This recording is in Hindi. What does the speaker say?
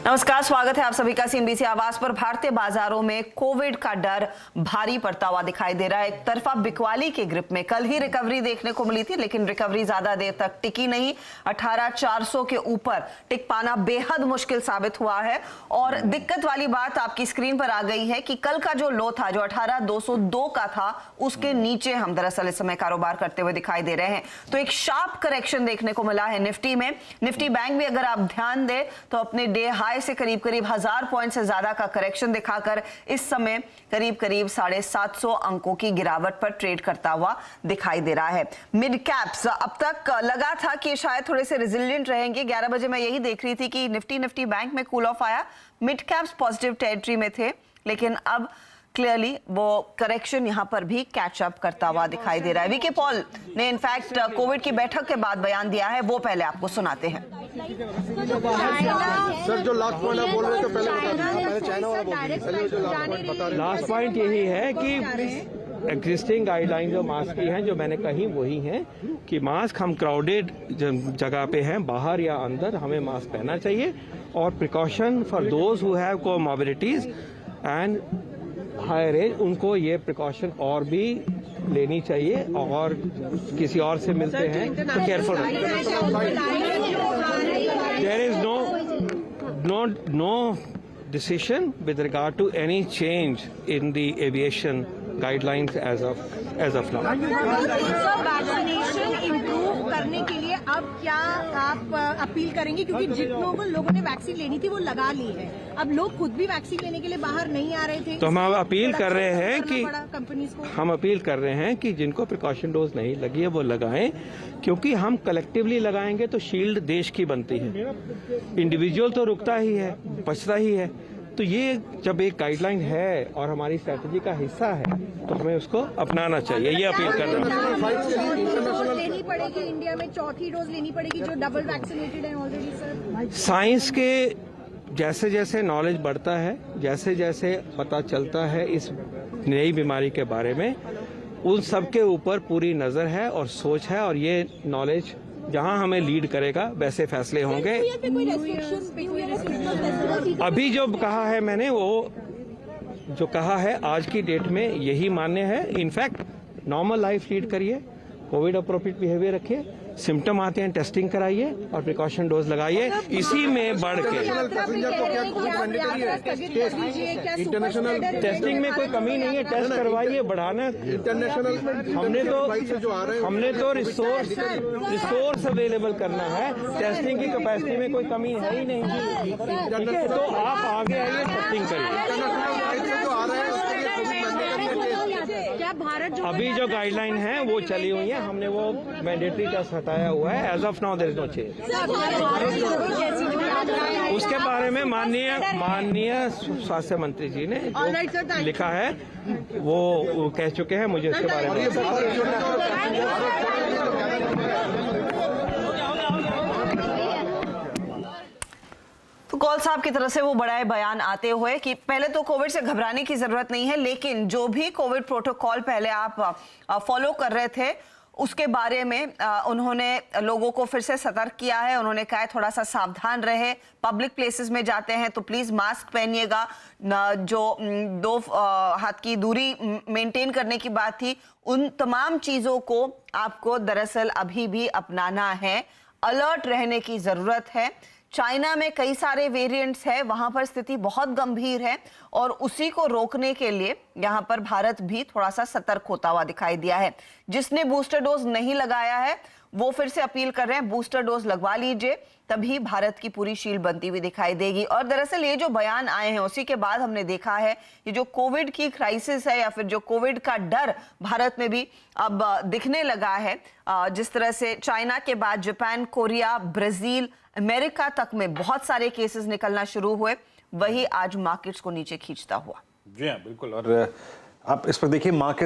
नमस्कार, स्वागत है आप सभी का सीएनबीसी आवाज पर। भारतीय बाजारों में कोविड का डर भारी पड़ता हुआ दिखाई दे रहा है। एक तरफा बिकवाली के ग्रिप में कल ही रिकवरी देखने को मिली थी, लेकिन रिकवरी ज्यादा देर तक टिकी नहीं। 18,400 के ऊपर टिक पाना बेहद मुश्किल साबित हुआ है। और दिक्कत वाली बात आपकी स्क्रीन पर आ गई है कि कल का जो लो था, जो 18,202 का था, उसके नीचे हम दरअसल इस समय कारोबार करते हुए दिखाई दे रहे हैं। तो एक शार्प करेक्शन देखने को मिला है निफ्टी में। निफ्टी बैंक भी अगर आप ध्यान दें तो अपने डे हाई से करीब 1000 पॉइंट से ज्यादा का करेक्शन दिखाकर इस समय करीब 750 अंकों की गिरावट पर ट्रेड करता हुआ दिखाई दे रहा है। मिड कैप्स अब तक लगा था कि शायद थोड़े से रेजिलिएंट रहेंगे। 11 बजे मैं यही देख रही थी कि निफ्टी बैंक में कूल ऑफ आया, मिड कैप्स पॉजिटिव टेरिटरी में थे, लेकिन अब क्लियरली वो करेक्शन यहां पर भी कैच अप करता हुआ दिखाई दे रहा है। वीके पॉल ने इनफैक्ट कोविड की बैठक के बाद बयान दिया है, वो पहले आपको सुनाते हैं। सर, जो लास्ट पॉइंट आप बोल रहे थे पहले चाइना वाला बोल। लास्ट पॉइंट यही है कि एग्जिस्टिंग गाइडलाइन जो मास्क की हैं, जो मैंने कही वही हैं कि मास्क हम क्राउडेड जगह पे हैं, बाहर या अंदर, हमें मास्क पहनना चाहिए। और precaution for those who have comorbidities and higher age, उनको ये प्रिकॉशन और भी लेनी चाहिए। और किसी और से मिलते हैं तो careful there is no decision with regard to any change in the aviation guidelines as of now. Vaccination improve करने के लिए अब क्या आप अपील करेंगे, क्योंकि जितनों को लोगों ने वैक्सीन लेनी थी वो लगा ली है, अब लोग खुद भी वैक्सीन लेने के लिए बाहर नहीं आ रहे थे, तो हम अपील कर रहे हैं कि कंपनीज को हम अपील कर रहे हैं कि जिनको प्रिकॉशन डोज नहीं लगी है वो लगाएं, क्योंकि हम कलेक्टिवली लगाएंगे तो शील्ड देश की बनती है। इंडिविजुअल तो रुकता ही है, बचता ही है। तो ये जब एक गाइडलाइन है और हमारी स्ट्रैटेजी का हिस्सा है तो हमें उसको अपनाना चाहिए, ये अपील कर रहा हूँ। लेनी पड़ेगी इंडिया में, चौथी डोज लेनी पड़ेगी जो डबल वैक्सीनेटेड है ऑलरेडी। सर, साइंस के जैसे जैसे नॉलेज बढ़ता है, जैसे जैसे पता चलता है इस नई बीमारी के बारे में, उन सब के ऊपर पूरी नजर है और सोच है, और ये नॉलेज जहां हमें लीड करेगा वैसे फैसले होंगे। अभी जो कहा है मैंने, वो जो कहा है आज की डेट में यही मान्य है। इनफैक्ट नॉर्मल लाइफ लीड करिए, कोविड अप्रोप्रिएट बिहेवियर रखिए, सिम्टम आते हैं टेस्टिंग कराइए और प्रिकॉशन डोज लगाइए। इसी में बढ़ के इंटरनेशनल टेस्टिंग में कोई कमी नहीं है, टेस्ट करवाइए, बढ़ाना। इंटरनेशनल हमने तो रिसोर्स अवेलेबल करना है, टेस्टिंग की कैपेसिटी में कोई कमी है ही नहीं। ठीक है, तो आप आगे आइए, टेस्टिंग करिए। अभी जो गाइडलाइन है वो चली हुई है, हमने वो मैंडेटरी टेस्ट हटाया हुआ है। As of now there is no change. उसके बारे में माननीय स्वास्थ्य मंत्री जी ने जो लिखा है वो कह चुके हैं, मुझे उसके बारे में तो कौल साहब की तरफ से वो बड़ा बयान आते हुए कि पहले तो कोविड से घबराने की जरूरत नहीं है, लेकिन जो भी कोविड प्रोटोकॉल पहले आप फॉलो कर रहे थे उसके बारे में उन्होंने लोगों को फिर से सतर्क किया है। उन्होंने कहा है थोड़ा सा सावधान रहे, पब्लिक प्लेसेस में जाते हैं तो प्लीज मास्क पहनिएगा, जो 2 हाथ की दूरी मेंटेन करने की बात थी, उन तमाम चीजों को आपको दरअसल अभी भी अपनाना है। अलर्ट रहने की जरूरत है। चाइना में कई सारे वेरिएंट्स हैं, वहां पर स्थिति बहुत गंभीर है और उसी को रोकने के लिए यहां पर भारत भी थोड़ा सा सतर्क होता हुआ दिखाई दिया है। जिसने बूस्टर डोज नहीं लगाया है वो फिर से अपील कर रहे हैं, बूस्टर डोज लगवा लीजिए, तभी भारत की पूरी शील्ड बनती हुई दिखाई देगी। और दरअसल ये जो बयान आए हैं उसी के बाद हमने देखा है ये जो कोविड की क्राइसिस है या फिर जो कोविड का डर भारत में भी अब दिखने लगा है। जिस तरह से चाइना के बाद जापान, कोरिया, ब्राजील, अमेरिका तक में बहुत सारे केसेस निकलना शुरू हुए, वही आज मार्केट्स को नीचे खींचता हुआ। जी हाँ, बिल्कुल। और आप इस पर देखिए, मार्केट